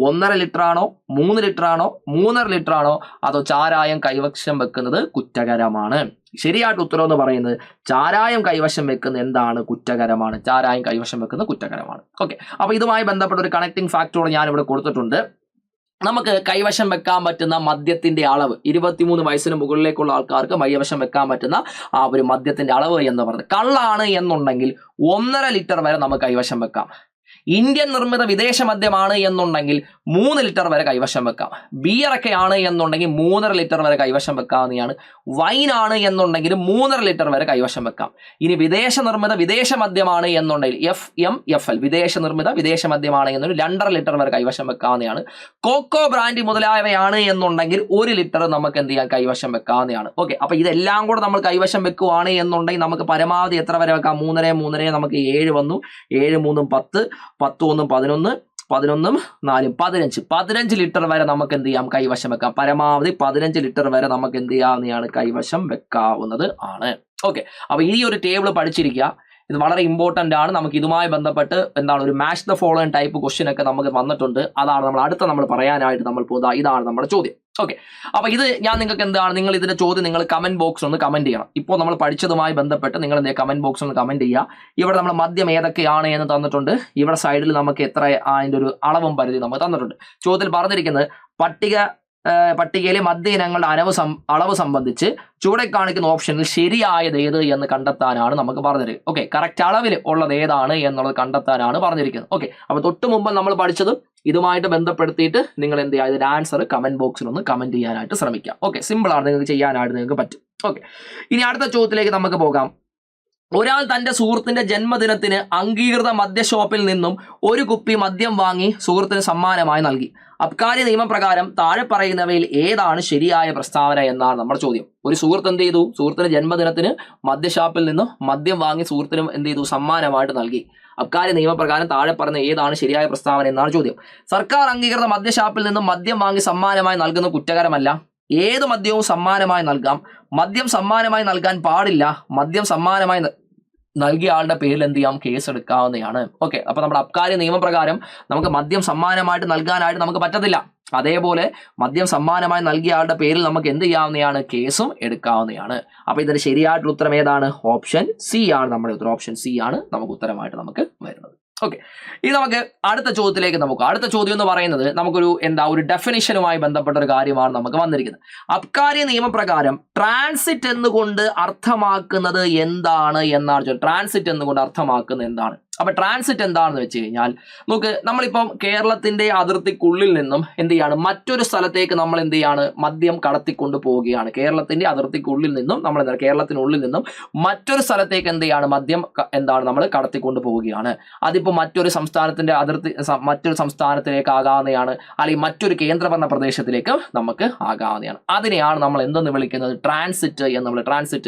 1.5 ലിറ്റർ ആണോ, 3 ലിറ്റർ ആണോ, 3.5 ലിറ്റർ ആണോ, അതോ ചാരായം കൈവശം വെക്കുന്നത് കുറ്റകരമാണ്? ശരിയായിട്ട് ഉത്തരം എന്ന് പറയുന്നത് ചാരായം കൈവശം വെക്കുന്ന എന്താണ്? കുറ്റകരമാണ്. ചാരായം കൈവശം വെക്കുന്നത് കുറ്റകരമാണ്. ഓക്കെ, അപ്പൊ ഇതുമായി ബന്ധപ്പെട്ട ഒരു കണക്ടിങ് ഫാക്ടോട് ഞാൻ ഇവിടെ കൊടുത്തിട്ടുണ്ട്. നമുക്ക് കൈവശം വെക്കാൻ പറ്റുന്ന മദ്യത്തിന്റെ അളവ് 23 വയസ്സിന് മുകളിലേക്കുള്ള ആൾക്കാർക്ക് കൈവശം വെക്കാൻ പറ്റുന്ന ആ ഒരു മദ്യത്തിന്റെ അളവ് എന്ന് പറയുന്നത് കള്ളാണ് എന്നുണ്ടെങ്കിൽ 1.5 ലിറ്റർ വരെ നമുക്ക് കൈവശം വെക്കാം. ഇന്ത്യൻ നിർമ്മിത വിദേശ മദ്യമാണ് എന്നുണ്ടെങ്കിൽ 3 ലിറ്റർ വരെ കൈവശം വെക്കാം. ബിയറൊക്കെ ആണ് എന്നുണ്ടെങ്കിൽ 3.5 ലിറ്റർ വരെ കൈവശം വെക്കാവുന്നതാണ്. വൈനാണ് എന്നുണ്ടെങ്കിൽ 3.5 ലിറ്റർ വരെ കൈവശം വെക്കാം. ഇനി വിദേശ നിർമ്മിത വിദേശ മദ്യമാണ് എന്നുണ്ടെങ്കിൽ FMFL വിദേശ നിർമ്മിത വിദേശ മദ്യമാണ് എന്നുണ്ടെങ്കിൽ 2.5 ലിറ്റർ വരെ കൈവശം വെക്കാവുന്നതാണ്. കോക്കോ ബ്രാൻഡി മുതലായവയാണ് എന്നുണ്ടെങ്കിൽ 1 ലിറ്റർ നമുക്ക് എന്ത് ചെയ്യാൻ കൈവശം വെക്കാവുന്നതാണ്. ഓക്കെ, അപ്പൊ ഇതെല്ലാം കൂടെ നമ്മൾ കൈവശം വെക്കുവാണ് എന്നുണ്ടെങ്കിൽ നമുക്ക് പരമാവധി എത്ര വരെ വെക്കാം? 3 നമുക്ക് 7 വന്നു. 7 3 10, 10 1 11, 11 4 15 ലിറ്റർ വരെ നമുക്ക് എന്ത് ചെയ്യാം കൈവശം വെക്കാം. പരമാവധി 15 ലിറ്റർ വരെ നമുക്ക് എന്ത് ചെയ്യാവുന്നതാണ് കൈവശം വെക്കാവുന്നത് ആണ്. ഓക്കെ, അപ്പൊ ഈ ഒരു ടേബിൾ പഠിച്ചിരിക്കുക. ഇത് വളരെ ഇമ്പോർട്ടന്റ് ആണ്. നമുക്ക് ഇതുമായി ബന്ധപ്പെട്ട് എന്താണ് ഒരു match the following type question ഒക്കെ നമുക്ക് വന്നിട്ടുണ്ട്. അതാണ് നമ്മൾ പറയാനായിട്ട് നമ്മൾ പോകുക. ഇതാണ് നമ്മുടെ ചോദ്യം. ഓക്കെ, അപ്പൊ ഇത് ഞാൻ നിങ്ങൾക്ക് എന്താണ് നിങ്ങൾ ഇതിന്റെ ചോദ്യം നിങ്ങൾ കമന്റ് ബോക്സ് ഒന്ന് കമന്റ് ചെയ്യണം. ഇപ്പോൾ നമ്മൾ പഠിച്ചതുമായി ബന്ധപ്പെട്ട് നിങ്ങൾ എന്ത് കമന്റ് ബോക്സ് ഒന്ന് കമന്റ് ചെയ്യുക. ഇവിടെ നമ്മൾ മദ്യം ഏതൊക്കെയാണ് എന്ന് തന്നിട്ടുണ്ട്. ഇവിടെ സൈഡിൽ നമുക്ക് എത്ര അതിന്റെ ഒരു അളവും പരിധി നമുക്ക് തന്നിട്ടുണ്ട്. ചോദ്യത്തിൽ പറഞ്ഞിരിക്കുന്നത് പട്ടികയിലെ മദ്യ ഇനങ്ങളുടെ അളവ് സംബന്ധിച്ച് ചുവടെ കാണിക്കുന്ന ഓപ്ഷനിൽ ശരിയായത് ഏത് എന്ന് കണ്ടെത്താനാണ് നമുക്ക് പറഞ്ഞത്. ഓക്കെ, കറക്റ്റ് അളവിൽ ഉള്ളത് ഏതാണ് എന്നുള്ളത് കണ്ടെത്താനാണ് പറഞ്ഞിരിക്കുന്നത്. ഓക്കെ, അപ്പൊ തൊട്ട് മുമ്പ് നമ്മൾ പഠിച്ചത് ഇതുമായിട്ട് ബന്ധപ്പെടുത്തിയിട്ട് നിങ്ങൾ എന്ത് ചെയ്യുക ഇതിന്റെ ആൻസർ കമന്റ് ബോക്സിൽ ഒന്ന് കമന്റ് ചെയ്യാനായിട്ട് ശ്രമിക്കാം. ഓക്കെ, സിമ്പിൾ ആണ്, നിങ്ങൾക്ക് ചെയ്യാനായിട്ട് നിങ്ങൾക്ക് പറ്റും. ഓക്കെ, ഇനി അടുത്ത ചോദ്യത്തിലേക്ക് നമുക്ക് പോകാം. ഒരാൾ തന്റെ സുഹൃത്തിന്റെ ജന്മദിനത്തിന് അംഗീകൃത മദ്യഷോപ്പിൽ നിന്നും 1 കുപ്പി മദ്യം വാങ്ങി സുഹൃത്തിന് സമ്മാനമായി നൽകി. അബ്കാരി നിയമപ്രകാരം താഴെ പറയുന്നവയിൽ ഏതാണ് ശരിയായ പ്രസ്താവന എന്നാണ് നമ്മുടെ ചോദ്യം. ഒരു സുഹൃത്ത് എന്ത് ചെയ്തു? സുഹൃത്തിന്റെ ജന്മദിനത്തിന് മദ്യഷോപ്പിൽ നിന്നും മദ്യം വാങ്ങി സുഹൃത്തിനും എന്ത് ചെയ്തു? സമ്മാനമായിട്ട് നൽകി. അബ്കാരി നിയമപ്രകാരം താഴെ പറയുന്ന ഏതാണ് ശരിയായ പ്രസ്താവന എന്നാണ് ചോദ്യം. സർക്കാർ അംഗീകൃത മദ്യഷോപ്പിൽ നിന്നും മദ്യം വാങ്ങി സമ്മാനമായി നൽകുന്ന കുറ്റകരമല്ല. ഏത് മദ്യവും സമ്മാനമായി നൽകാം. മദ്യം സമ്മാനമായി നൽകാൻ പാടില്ല. മദ്യം സമ്മാനമായി നൽകിയ ആളുടെ പേരിൽ എന്ത് ചെയ്യാം? കേസ് എടുക്കാവുന്നതാണ്. ഓക്കെ, അപ്പൊ നമ്മുടെ അബ്കാരി നിയമപ്രകാരം നമുക്ക് മദ്യം സമ്മാനമായിട്ട് നൽകാനായിട്ട് നമുക്ക് പറ്റത്തില്ല. അതേപോലെ മദ്യം സമ്മാനമായി നൽകിയ ആളുടെ പേരിൽ നമുക്ക് എന്ത് ചെയ്യാവുന്നതാണ്? കേസും എടുക്കാവുന്നതാണ്. അപ്പൊ ഇതിന്റെ ശരിയായിട്ടുള്ള ഉത്തരം ഏതാണ്? ഓപ്ഷൻ സി ആണ് നമ്മുടെ ഉത്തരം. ഓപ്ഷൻ സി ആണ് നമുക്ക് ഉത്തരമായിട്ട് നമുക്ക് വരുന്നത്. ഓക്കെ, ഇനി നമുക്ക് അടുത്ത ചോദ്യത്തിലേക്ക് അടുത്ത ചോദ്യം എന്ന് പറയുന്നത് നമുക്കൊരു ഒരു ഡെഫിനിഷനുമായി ബന്ധപ്പെട്ട ഒരു കാര്യമാണ് നമുക്ക് വന്നിരിക്കുന്നത്. അബ്കാരി നിയമപ്രകാരം ട്രാൻസിറ്റ് എന്നുകൊണ്ട് അർത്ഥമാക്കുന്നത് എന്താണ് എന്നാണ്. ട്രാൻസിറ്റ് എന്നുകൊണ്ട് അർത്ഥമാക്കുന്നത് എന്താണ്? അപ്പൊ ട്രാൻസിറ്റ് എന്താണെന്ന് വെച്ച് കഴിഞ്ഞാൽ നമുക്ക് നമ്മളിപ്പം കേരളത്തിന്റെ അതിർത്തിക്കുള്ളിൽ നിന്നും എന്ത് ചെയ്യാണ് മറ്റൊരു സ്ഥലത്തേക്ക് നമ്മൾ എന്ത് ചെയ്യാണ് മദ്യം കടത്തിക്കൊണ്ട് പോവുകയാണ്. കേരളത്തിന്റെ അതിർത്തിക്കുള്ളിൽ നിന്നും നമ്മൾ കേരളത്തിനുള്ളിൽ നിന്നും മറ്റൊരു സ്ഥലത്തേക്ക് എന്ത് ചെയ്യാണ് മദ്യം നമ്മൾ കടത്തിക്കൊണ്ട് പോവുകയാണ്. അതിപ്പോ മറ്റൊരു സംസ്ഥാനത്തിന്റെ മറ്റൊരു സംസ്ഥാനത്തിലേക്ക് ആകാവുന്നതാണ്, അല്ലെങ്കിൽ മറ്റൊരു കേന്ദ്രഭരണ പ്രദേശത്തിലേക്ക് നമുക്ക് ആകാവുന്നതാണ്. അതിനെയാണ് നമ്മൾ എന്തെന്ന് വിളിക്കുന്നത്? ട്രാൻസിറ്റ്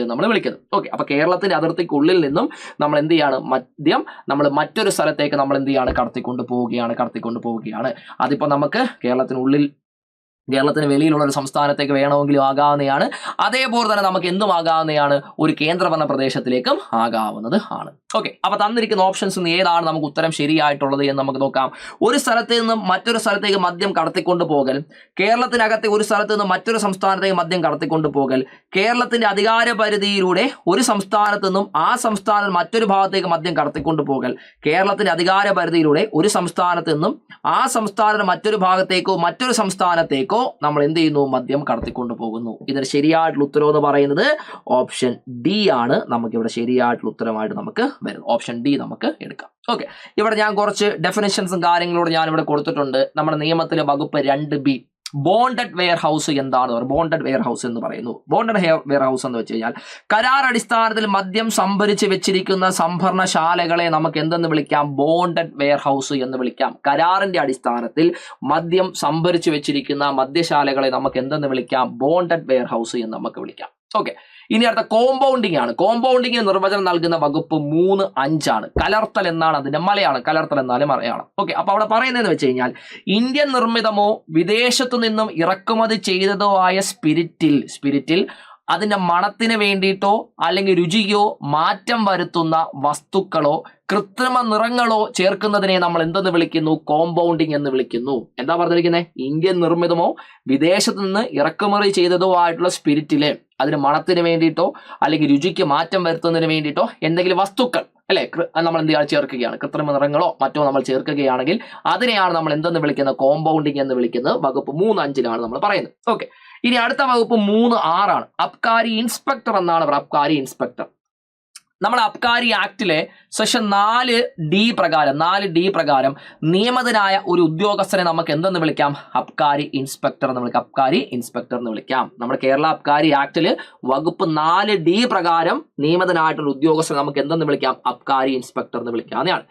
നമ്മൾ വിളിക്കുന്നത്. ഓക്കെ, അപ്പൊ കേരളത്തിന്റെ അതിർത്തിക്കുള്ളിൽ നിന്നും നമ്മൾ എന്ത് ചെയ്യാണ് മദ്യം നമ്മൾ മറ്റൊരു സ്ഥലത്തേക്ക് നമ്മൾ എന്ത് ചെയ്യാണ് കടത്തിക്കൊണ്ട് പോവുകയാണ്. അതിപ്പോ നമുക്ക് കേരളത്തിന് വെളിയിലുള്ള ഒരു സംസ്ഥാനത്തേക്ക് വേണമെങ്കിലും ആകാവുന്നതാണ്. അതേപോലെ തന്നെ നമുക്ക് എന്തും ആകാവുന്നതാണ്, ഒരു കേന്ദ്രഭരണ പ്രദേശത്തിലേക്കും ആകാവുന്നത് ആണ്. ഓക്കെ, അപ്പൊ തന്നിരിക്കുന്ന ഓപ്ഷൻസ് ഏതാണ് നമുക്ക് ഉത്തരം ശരിയായിട്ടുള്ളത് എന്ന് നമുക്ക് നോക്കാം. ഒരു സ്ഥലത്ത് നിന്ന് മറ്റൊരു സ്ഥലത്തേക്ക് മദ്യം കടത്തിക്കൊണ്ട് പോകൽ, കേരളത്തിനകത്തെ ഒരു സ്ഥലത്ത് നിന്ന് മറ്റൊരു സംസ്ഥാനത്തേക്ക് മദ്യം കടത്തിക്കൊണ്ട് പോകൽ, കേരളത്തിന്റെ അധികാര പരിധിയിലൂടെ ഒരു സംസ്ഥാനത്ത് നിന്നും ആ സംസ്ഥാനം മറ്റൊരു ഭാഗത്തേക്ക് മദ്യം കടത്തിക്കൊണ്ട് പോകൽ, കേരളത്തിന്റെ അധികാര പരിധിയിലൂടെ ഒരു സംസ്ഥാനത്ത് നിന്നും ആ സംസ്ഥാനത്തിന്റെ മറ്റൊരു ഭാഗത്തേക്കോ മറ്റൊരു സംസ്ഥാനത്തേക്കോ നമ്മൾ എന്ത് ചെയ്യുന്നു? മദ്യം കടത്തിക്കൊണ്ട് പോകുന്നു. ഇതിന് ശരിയായിട്ടുള്ള ഉത്തരം എന്ന് പറയുന്നത് ഓപ്ഷൻ ഡി ആണ്. നമുക്ക് ഇവിടെ ശരിയായിട്ടുള്ള ഉത്തരമായിട്ട് നമുക്ക് വരുന്നത്. ഓപ്ഷൻ ഡി നമുക്ക് എടുക്കാം. ഓക്കെ, ഇവിടെ ഞാൻ കുറച്ച് ഡെഫിനിഷൻസും കാര്യങ്ങളോട് ഞാൻ ഇവിടെ കൊടുത്തിട്ടുണ്ട്. നമ്മുടെ നിയമത്തിലെ വകുപ്പ് 2B ബോണ്ടഡ് വെയർ ഹൗസ് എന്താണ്? ബോണ്ടഡ് വെയർ ഹൗസ് എന്ന് പറയുന്നു. ബോണ്ടഡ് വെയർ ഹൗസ് എന്ന് വെച്ച് കഴിഞ്ഞാൽ കരാർ അടിസ്ഥാനത്തിൽ മദ്യം സംഭരിച്ച് വെച്ചിരിക്കുന്ന സംഭരണശാലകളെ നമുക്ക് എന്തെന്ന് വിളിക്കാം? ബോണ്ടഡ് വെയർ ഹൗസ് എന്ന് വിളിക്കാം. കരാറിന്റെ അടിസ്ഥാനത്തിൽ മദ്യം സംഭരിച്ച് വെച്ചിരിക്കുന്ന മദ്യശാലകളെ നമുക്ക് എന്തെന്ന് വിളിക്കാം? ബോണ്ടഡ് വെയർ ഹൗസ് എന്ന് നമുക്ക് വിളിക്കാം. ഓക്കെ, ഇനി അടുത്ത കോമ്പൗണ്ടിങ് ആണ്. കോമ്പൗണ്ടിങ്ങിന് നിർവചനം നൽകുന്ന വകുപ്പ് 3(5) ആണ്. കലർത്തൽ എന്നാണ് അതിന്റെ മലയാളം. കലർത്തൽ എന്നാലും മലയാളം. ഓക്കെ, അപ്പൊ അവിടെ പറയുന്നതെന്ന് വെച്ച് കഴിഞ്ഞാൽ ഇന്ത്യൻ നിർമ്മിതമോ വിദേശത്തു നിന്നും ഇറക്കുമതി ചെയ്തതോ ആയ സ്പിരിറ്റിൽ അതിന്റെ മണത്തിന് വേണ്ടിയിട്ടോ അല്ലെങ്കിൽ രുചിയോ മാറ്റം വരുത്തുന്ന വസ്തുക്കളോ കൃത്രിമ നിറങ്ങളോ ചേർക്കുന്നതിനെ നമ്മൾ എന്തെന്ന് വിളിക്കുന്നു? കോമ്പൗണ്ടിങ് എന്ന് വിളിക്കുന്നു. എന്താ പറഞ്ഞിരിക്കുന്നത്? ഇന്ത്യൻ നിർമ്മിതമോ വിദേശത്ത് നിന്ന് ഇറക്കുമതി ചെയ്തതോ ആയിട്ടുള്ള സ്പിരിറ്റില് അതിന് മണത്തിന് വേണ്ടിയിട്ടോ അല്ലെങ്കിൽ രുചിക്ക് മാറ്റം വരുത്തുന്നതിന് വേണ്ടിയിട്ടോ എന്തെങ്കിലും വസ്തുക്കൾ അല്ലെ, നമ്മൾ എന്ത് ചേർക്കുകയാണ്, കൃത്രിമ നിറങ്ങളോ മറ്റോ നമ്മൾ ചേർക്കുകയാണെങ്കിൽ അതിനെയാണ് നമ്മൾ എന്തെന്ന് വിളിക്കുന്നത്, കോമ്പൗണ്ടിങ് എന്ന് വിളിക്കുന്നത്. വകുപ്പ് 3.5 നമ്മൾ പറയുന്നത്. ഓക്കെ, ഇനി അടുത്ത വകുപ്പ് 3.6 ആണ്. അബ്കാരി ഇൻസ്പെക്ടർ എന്നാണ് പറയുക. അബ്കാരി ഇൻസ്പെക്ടർ നമ്മുടെ അബ്കാരി ആക്ടിലെ സെക്ഷൻ 4D പ്രകാരം നിയമിതനായ ഒരു ഉദ്യോഗസ്ഥനെ നമുക്ക് എന്തെന്ന് വിളിക്കാം, അബ്കാരി ഇൻസ്പെക്ടർ എന്ന് വിളിക്കാം. അബ്കാരി ഇൻസ്പെക്ടർ എന്ന് വിളിക്കാം. നമ്മുടെ കേരള അബ്കാരി ആക്ടില് വകുപ്പ് 4D പ്രകാരം നിയമിതനായിട്ടുള്ള ഉദ്യോഗസ്ഥനെ നമുക്ക് എന്തെന്ന് വിളിക്കാം, അബ്കാരി ഇൻസ്പെക്ടർ എന്ന് വിളിക്കാവുന്നതാണ്.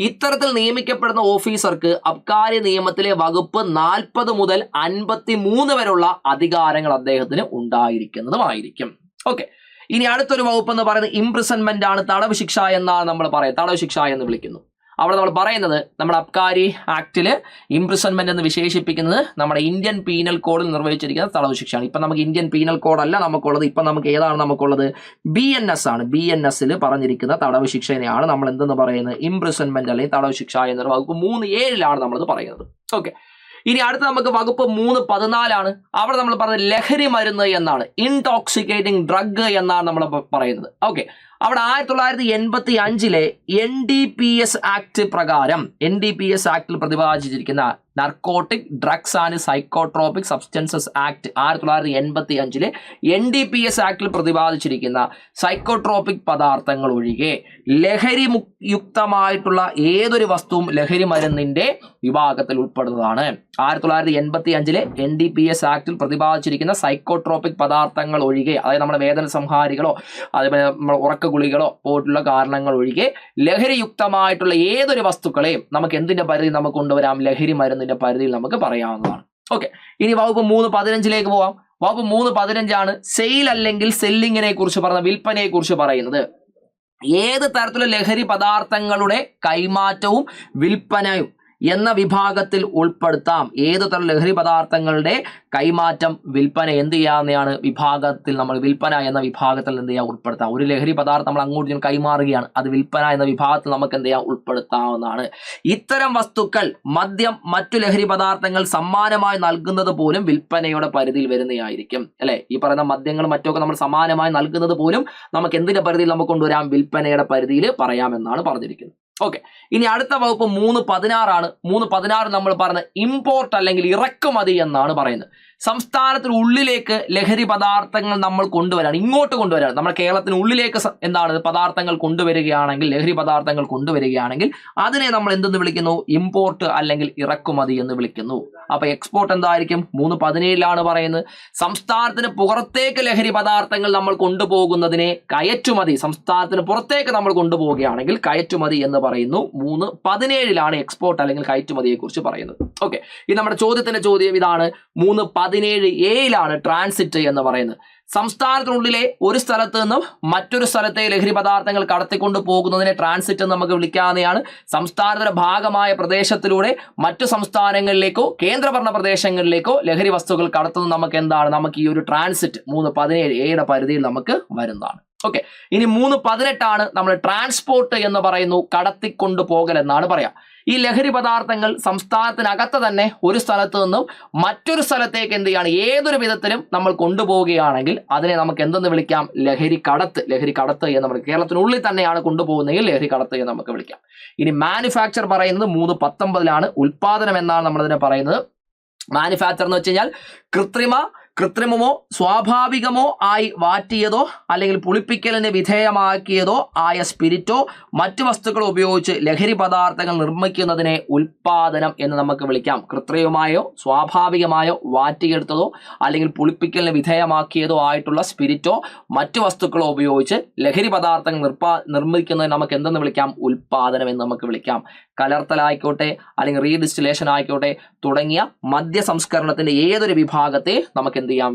ഇത്തരത്തിൽ നിയമിക്കപ്പെടുന്ന ഓഫീസർക്ക് അബ്കാരി നിയമത്തിലെ വകുപ്പ് 40 മുതൽ 53 വരെയുള്ള അധികാരങ്ങൾ അദ്ദേഹത്തിന് ഉണ്ടായിരിക്കുന്നതുമായിരിക്കും. ഓക്കെ, ഇനി അടുത്തൊരു വകുപ്പ് എന്ന് പറയുന്നത് ഇംപ്രിസൺമെന്റ് ആണ്. തടവ് ശിക്ഷ എന്നാണ് നമ്മൾ പറയുന്നത്. തടവ് ശിക്ഷ എന്ന് വിളിക്കുന്നു. അവിടെ നമ്മൾ പറയുന്നത് നമ്മുടെ അബ്കാരി ആക്ടില് ഇംപ്രിസൺമെന്റ് എന്ന് വിശേഷിപ്പിക്കുന്നത് നമ്മുടെ ഇന്ത്യൻ പീനൽ കോഡിൽ നിർവഹിച്ചിരിക്കുന്ന തടവ് ശിക്ഷയാണ്. ഇപ്പം നമുക്ക് ഇന്ത്യൻ പീനൽ കോഡല്ല നമുക്കുള്ളത്. ഇപ്പം നമുക്ക് ഏതാണ് നമുക്കുള്ളത്, BNS ആണ്. BNS പറഞ്ഞിരിക്കുന്ന തടവ് ശിക്ഷനെയാണ് നമ്മൾ എന്തെന്ന് പറയുന്നത്, ഇംപ്രിസൺമെന്റ് അല്ലെങ്കിൽ തടവ് ശിക്ഷ എന്ന വകുപ്പ് 3.7 നമ്മളത് പറയുന്നത്. ഓക്കെ, ഇനി അടുത്ത നമുക്ക് വകുപ്പ് 3.14 അവിടെ നമ്മൾ പറയുന്നത് ലഹരി മരുന്ന് എന്നാണ്. ഇൻടോക്സിക്കേറ്റിംഗ് ഡ്രഗ് എന്നാണ് നമ്മൾ പറയുന്നത്. ഓക്കെ, അവിടെ 1985 NDPS ആക്ട് പ്രകാരം NDPS ആക്ടിൽ പ്രതിപാദിച്ചിരിക്കുന്ന narcotic drugs and psychotropic substances act 1985 NDPS ആക്ടിൽ പ്രതിപാദിച്ചിരിക്കുന്ന സൈക്കോട്രോപിക് പദാർത്ഥങ്ങൾ ഒഴികെ ലഹരി യുക്തമായിട്ടുള്ള ഏതൊരു വസ്തുവും ലഹരി മരുന്നിന്റെ വിഭാഗത്തിൽ ഉൾപ്പെടുന്നതാണ്. 1985 NDPS ആക്ടിൽ പ്രതിപാദിച്ചിരിക്കുന്ന സൈക്കോട്രോപിക് പദാർത്ഥങ്ങൾ ഒഴികെ, അതായത് നമ്മുടെ വേദന സംഹാരികളോ അതേപോലെ നമ്മൾ ഉറക്ക ഗുളികളോ പോലുള്ള കാരണങ്ങൾ ഒഴികെ ലഹരിയുക്തമായിട്ടുള്ള ഏതൊരു വസ്തുക്കളെയും നമുക്ക് എന്തിന്റെ പരിധിയിൽ നമുക്ക് കൊണ്ടുവരാം, ലഹരി മരുന്നിന്റെ പരിധിയിൽ നമുക്ക് പറയാവുന്നതാണ്. ഓക്കെ, ഇനി വകുപ്പ് 3.15 പോവാം. വകുപ്പ് 3.15 സെയിൽ അല്ലെങ്കിൽ സെല്ലിങ്ങിനെ കുറിച്ച് പറയുന്നത്, വിൽപ്പനയെ കുറിച്ച് പറയുന്നത്. ഏത് തരത്തിലുള്ള ലഹരി പദാർത്ഥങ്ങളുടെ കൈമാറ്റവും വിൽപ്പനയും എന്ന വിഭാഗത്തിൽ ഉൾപ്പെടുത്താം. ഏത് തരം ലഹരി പദാർത്ഥങ്ങളുടെ കൈമാറ്റം വിൽപ്പന എന്ത് ചെയ്യാവുന്നതാണ്, വിഭാഗത്തിൽ നമ്മൾ വിൽപ്പന എന്ന വിഭാഗത്തിൽ എന്ത് ചെയ്യാം, ഉൾപ്പെടുത്താം. ഒരു ലഹരി പദാർത്ഥം നമ്മൾ അങ്ങോട്ട് കൈമാറുകയാണ്, അത് വിൽപ്പന എന്ന വിഭാഗത്തിൽ നമുക്ക് എന്ത് ചെയ്യാം, ഉൾപ്പെടുത്താവുന്നതാണ്. ഇത്തരം വസ്തുക്കൾ, മദ്യം, മറ്റു ലഹരി പദാർത്ഥങ്ങൾ സമ്മാനമായി നൽകുന്നത് പോലും വിൽപ്പനയുടെ പരിധിയിൽ വരുന്നതായിരിക്കും. അല്ലെ, ഈ പറയുന്ന മദ്യങ്ങൾ മറ്റൊക്കെ നമ്മൾ സമാനമായി നൽകുന്നത് പോലും നമുക്ക് എന്തിന്റെ പരിധിയിൽ നമുക്ക് കൊണ്ടുവരാം, വിൽപ്പനയുടെ പരിധിയിൽ പറയാമെന്നാണ് പറഞ്ഞിരിക്കുന്നത്. ഓക്കെ, ഇനി അടുത്ത വകുപ്പ് 3.16 3.16 നമ്മൾ പറയുന്നത് ഇമ്പോർട്ട് അല്ലെങ്കിൽ ഇറക്കുമതി എന്നാണ് പറയുന്നത്. സംസ്ഥാനത്തിനുള്ളിലേക്ക് ലഹരി പദാർത്ഥങ്ങൾ നമ്മൾ കൊണ്ടുവരാണ്, ഇങ്ങോട്ട് കൊണ്ടുവരാണ്. നമ്മുടെ കേരളത്തിനുള്ളിലേക്ക് എന്താണ് പദാർത്ഥങ്ങൾ കൊണ്ടുവരികയാണെങ്കിൽ, ലഹരി പദാർത്ഥങ്ങൾ കൊണ്ടുവരികയാണെങ്കിൽ അതിനെ നമ്മൾ എന്തെന്ന് വിളിക്കുന്നു, ഇമ്പോർട്ട് അല്ലെങ്കിൽ ഇറക്കുമതി എന്ന് വിളിക്കുന്നു. അപ്പൊ എക്സ്പോർട്ട് എന്തായിരിക്കും, 3.17 പറയുന്നത്. സംസ്ഥാനത്തിന് പുറത്തേക്ക് ലഹരി പദാർത്ഥങ്ങൾ നമ്മൾ കൊണ്ടുപോകുന്നതിനെ കയറ്റുമതി, സംസ്ഥാനത്തിന് പുറത്തേക്ക് നമ്മൾ കൊണ്ടുപോവുകയാണെങ്കിൽ കയറ്റുമതി എന്ന് പറയുന്നു. 3.17 എക്സ്പോർട്ട് അല്ലെങ്കിൽ കയറ്റുമതിയെ കുറിച്ച് പറയുന്നത്. ഓക്കെ, ഈ നമ്മുടെ ചോദ്യത്തിന്റെ ചോദ്യം ഇതാണ്. 3.17 ട്രാൻസിറ്റ് എന്ന് പറയുന്നത്. സംസ്ഥാനത്തിനുള്ളിലെ ഒരു സ്ഥലത്ത് നിന്നും മറ്റൊരു സ്ഥലത്തെ ലഹരി പദാർത്ഥങ്ങൾ കടത്തിക്കൊണ്ട് പോകുന്നതിനെ ട്രാൻസിറ്റ് എന്ന് നമുക്ക് വിളിക്കാവുന്നതാണ്. സംസ്ഥാനത്തിന്റെ ഭാഗമായ പ്രദേശത്തിലൂടെ മറ്റു സംസ്ഥാനങ്ങളിലേക്കോ കേന്ദ്രഭരണ പ്രദേശങ്ങളിലേക്കോ ലഹരി വസ്തുക്കൾ കടത്തുന്നത് നമുക്ക് എന്താണ്, നമുക്ക് ഈ ഒരു ട്രാൻസിറ്റ് 3.17 പരിധിയിൽ നമുക്ക് വരുന്നതാണ്. ഓക്കെ, ഇനി 3.18 നമ്മൾ ട്രാൻസ്പോർട്ട് എന്ന് പറയുന്നു, കടത്തിക്കൊണ്ടു പോകൽ എന്നാണ് പറയാ. ഈ ലഹരി പദാർത്ഥങ്ങൾ സംസ്ഥാനത്തിനകത്ത് തന്നെ ഒരു സ്ഥലത്ത് നിന്നും മറ്റൊരു സ്ഥലത്തേക്ക് എന്ത് ചെയ്യാണ്, ഏതൊരു വിധത്തിലും നമ്മൾ കൊണ്ടുപോവുകയാണെങ്കിൽ അതിനെ നമുക്ക് എന്തെന്ന് വിളിക്കാം, ലഹരി കടത്ത് എന്ന് നമുക്ക്, കേരളത്തിനുള്ളിൽ തന്നെയാണ് കൊണ്ടുപോകുന്നതെങ്കിൽ ലഹരി കടത്ത് എന്ന് നമുക്ക് വിളിക്കാം. ഇനി മാനുഫാക്ചർ പറയുന്നത് 3.19 ഉൽപാദനം എന്നാണ് നമ്മളതിനെ പറയുന്നത്. മാനുഫാക്ചർ എന്ന് വെച്ച് കഴിഞ്ഞാൽ കൃത്രിമമോ സ്വാഭാവികമോ ആയി വാറ്റിയതോ അല്ലെങ്കിൽ പുളിപ്പിക്കലിന് വിധേയമാക്കിയതോ ആയ സ്പിരിറ്റോ മറ്റു വസ്തുക്കളോ ഉപയോഗിച്ച് ലഹരി പദാർത്ഥങ്ങൾ നിർമ്മിക്കുന്നതിനെ ഉൽപാദനം എന്ന് നമുക്ക് വിളിക്കാം. കൃത്രിമമായോ സ്വാഭാവികമായോ വാറ്റിയെടുത്തതോ അല്ലെങ്കിൽ പുളിപ്പിക്കലിന് വിധേയമാക്കിയതോ ആയിട്ടുള്ള സ്പിരിറ്റോ മറ്റു വസ്തുക്കളോ ഉപയോഗിച്ച് ലഹരി പദാർത്ഥങ്ങൾ നിർമ്മിക്കുന്നതിന് നമുക്ക് എന്തെന്ന് വിളിക്കാം, ഉൽപാദനം എന്ന് നമുക്ക് വിളിക്കാം. കലർത്തലായിക്കോട്ടെ അല്ലെങ്കിൽ റീഡിസ്റ്റിലേഷൻ ആയിക്കോട്ടെ തുടങ്ങിയ മദ്യ സംസ്കരണത്തിന്റെ ഏതൊരു വിഭാഗത്തെ നമുക്ക് എന്ത് ചെയ്യാം,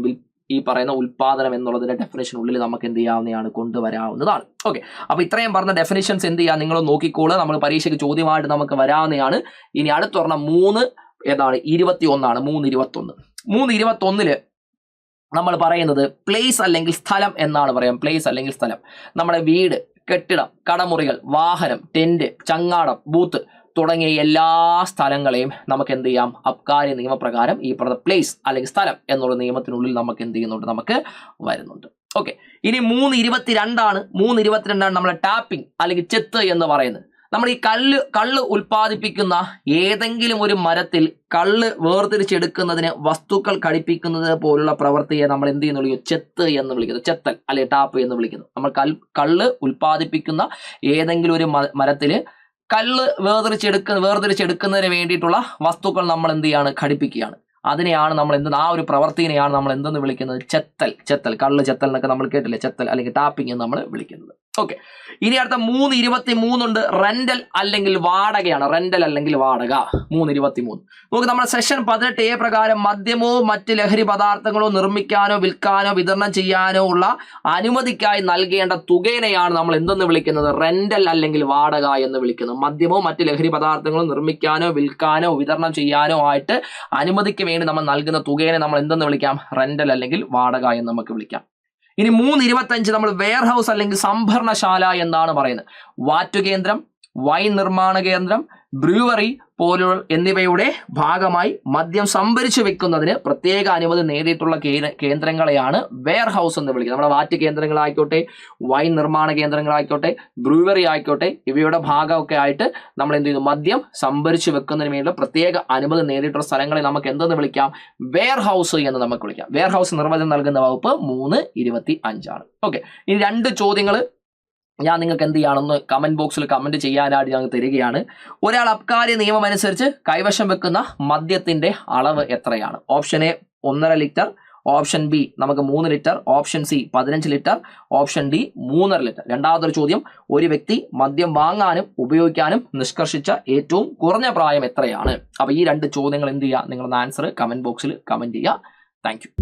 ഈ പറയുന്ന ഉൽപാദനം എന്നുള്ളതിന്റെ ഡെഫിനേഷനുള്ളിൽ നമുക്ക് എന്ത് ചെയ്യാവുന്നതാണ്, കൊണ്ടുവരാവുന്നതാണ്. ഓക്കെ, അപ്പൊ ഇത്രയും പറഞ്ഞ ഡെഫിനേഷൻസ് എന്ത് ചെയ്യാം, നിങ്ങൾ നോക്കിക്കോളൂ. നമ്മൾ പരീക്ഷയ്ക്ക് ചോദ്യമായിട്ട് നമുക്ക് വരാവുന്നതാണ്. ഇനി അടുത്ത് പറഞ്ഞ 3.21 നമ്മൾ പറയുന്നത് പ്ലേസ് അല്ലെങ്കിൽ സ്ഥലം എന്നാണ് പറയാം. പ്ലേസ് അല്ലെങ്കിൽ സ്ഥലം, നമ്മുടെ വീട്, കെട്ടിടം, കടമുറികൾ, വാഹനം, ടെന്റ്, ചങ്ങാടം, ബൂത്ത് തുടങ്ങിയ എല്ലാ സ്ഥലങ്ങളെയും നമുക്ക് എന്ത് ചെയ്യാം, അബ്കാരി നിയമപ്രകാരം ഈ പറഞ്ഞ പ്ലേസ് അല്ലെങ്കിൽ സ്ഥലം എന്നുള്ള നിയമത്തിനുള്ളിൽ നമുക്ക് എന്ത് ചെയ്യുന്നുണ്ട്, നമുക്ക് വരുന്നുണ്ട്. ഓക്കെ, ഇനി 3.22 3.22 നമ്മളെ ടാപ്പിംഗ് അല്ലെങ്കിൽ ചെത്ത് എന്ന് പറയുന്നത്. നമ്മൾ ഈ കള്ള് ഉൽപ്പാദിപ്പിക്കുന്ന ഏതെങ്കിലും ഒരു മരത്തിൽ കള്ള് വേർതിരിച്ചെടുക്കുന്നതിന് വസ്തുക്കൾ ഘടിപ്പിക്കുന്നത് പോലുള്ള പ്രവൃത്തിയെ നമ്മൾ എന്ത് ചെയ്യുന്നു വിളിക്കുന്നു? ചെത്ത് എന്ന് വിളിക്കുന്നു. ചെത്തൽ അല്ലെങ്കിൽ ടാപ്പ് എന്ന് വിളിക്കുന്നു. നമ്മൾ കള്ള് ഉൽപ്പാദിപ്പിക്കുന്ന ഏതെങ്കിലും ഒരു മരത്തില് കള്ള് വേർതിരിച്ചെടുക്കുന്നതിന് വേണ്ടിയിട്ടുള്ള വസ്തുക്കൾ നമ്മൾ എന്ത് ചെയ്യാണ്? ഘടിപ്പിക്കുകയാണ്. അതിനെയാണ് നമ്മൾ ആ ഒരു പ്രവൃത്തിനെയാണ് നമ്മൾ എന്തെന്ന് വിളിക്കുന്നത്? ചെത്തൽ. കള്ള് ചെത്തൽ എന്നൊക്കെ നമ്മൾ കേട്ടില്ലേ? ചെത്തൽ അല്ലെങ്കിൽ ടാപ്പിംഗ് എന്ന് നമ്മൾ വിളിക്കുന്നത്. ഓക്കെ, ഇനി അടുത്ത 3.23 ഉണ്ട്. റെന്റൽ അല്ലെങ്കിൽ വാടകയാണ്. റെന്റൽ അല്ലെങ്കിൽ വാടക 3.23. നമുക്ക് നമ്മുടെ സെഷൻ 18A പ്രകാരം മദ്യമോ മറ്റ് ലഹരി പദാർത്ഥങ്ങളോ നിർമ്മിക്കാനോ വിൽക്കാനോ വിതരണം ചെയ്യാനോ ഉള്ള അനുമതിക്കായി നൽകേണ്ട തുകേനെയാണ് നമ്മൾ എന്തെന്ന് വിളിക്കുന്നത്? റെന്റൽ അല്ലെങ്കിൽ വാടക എന്ന് വിളിക്കുന്നത്. മദ്യമോ മറ്റ് ലഹരി പദാർത്ഥങ്ങളോ നിർമ്മിക്കാനോ വിൽക്കാനോ വിതരണം ചെയ്യാനോ ആയിട്ട് അനുമതിക്ക് വേണ്ടി നമ്മൾ നൽകുന്ന തുകേനെ നമ്മൾ എന്തെന്ന് വിളിക്കാം? റെന്റൽ അല്ലെങ്കിൽ വാടക എന്ന് നമുക്ക് വിളിക്കാം. ഇനി 3.25 നമ്മൾ വെയർ ഹൗസ് അല്ലെങ്കിൽ സംഭരണശാല എന്നാണ് പറയുന്നത്. വാറ്റുകേന്ദ്രം, വൈൻ നിർമ്മാണ കേന്ദ്രം, ബ്രൂവറി പോലുള്ള എന്നിവയുടെ ഭാഗമായി മദ്യം സംഭരിച്ചു വെക്കുന്നതിന് പ്രത്യേക അനുമതി നേടിയിട്ടുള്ള കേന്ദ്രങ്ങളെയാണ് വെയർ ഹൗസ് എന്ന് വിളിക്കുന്നത്. നമ്മുടെ വാറ്റ് കേന്ദ്രങ്ങളായിക്കോട്ടെ, വൈൻ നിർമ്മാണ കേന്ദ്രങ്ങളായിക്കോട്ടെ, ബ്രൂവറി ആയിക്കോട്ടെ, ഇവയുടെ ഭാഗമൊക്കെ ആയിട്ട് നമ്മൾ എന്ത് ചെയ്യുന്നു? മദ്യം സംഭരിച്ചു വെക്കുന്നതിന് വേണ്ടി പ്രത്യേക അനുമതി നേടിയിട്ടുള്ള സ്ഥലങ്ങളെ നമുക്ക് എന്തെന്ന് വിളിക്കാം? വെയർ ഹൗസ് എന്ന് നമുക്ക് വിളിക്കാം. വെയർ ഹൗസ് നിർവചനം നൽകുന്ന വകുപ്പ് 3.25 ആണ്. ഓക്കെ, ഇനി 2 ചോദ്യങ്ങൾ ഞാൻ നിങ്ങൾക്ക് എന്ത് ചെയ്യണമെന്ന് കമന്റ് ബോക്സിൽ കമന്റ് ചെയ്യാനായിട്ട് ഞങ്ങൾ തരികയാണ്. ഒരാൾ അബ്കാരി നിയമം അനുസരിച്ച് കൈവശം വെക്കുന്ന മദ്യത്തിന്റെ അളവ് എത്രയാണ്? Option A 1.5 litre, option B നമുക്ക് 3 litre, option C 15 litre, option D 3.5 litre. രണ്ടാമതൊരു ചോദ്യം, ഒരു വ്യക്തി മദ്യം വാങ്ങാനും ഉപയോഗിക്കാനും നിഷ്കർഷിച്ച ഏറ്റവും കുറഞ്ഞ പ്രായം എത്രയാണ്? അപ്പൊ ഈ 2 ചോദ്യങ്ങൾ എന്ത് ചെയ്യുക? നിങ്ങളുടെ ആൻസർ കമന്റ് ബോക്സിൽ കമന്റ് ചെയ്യുക. Thank you.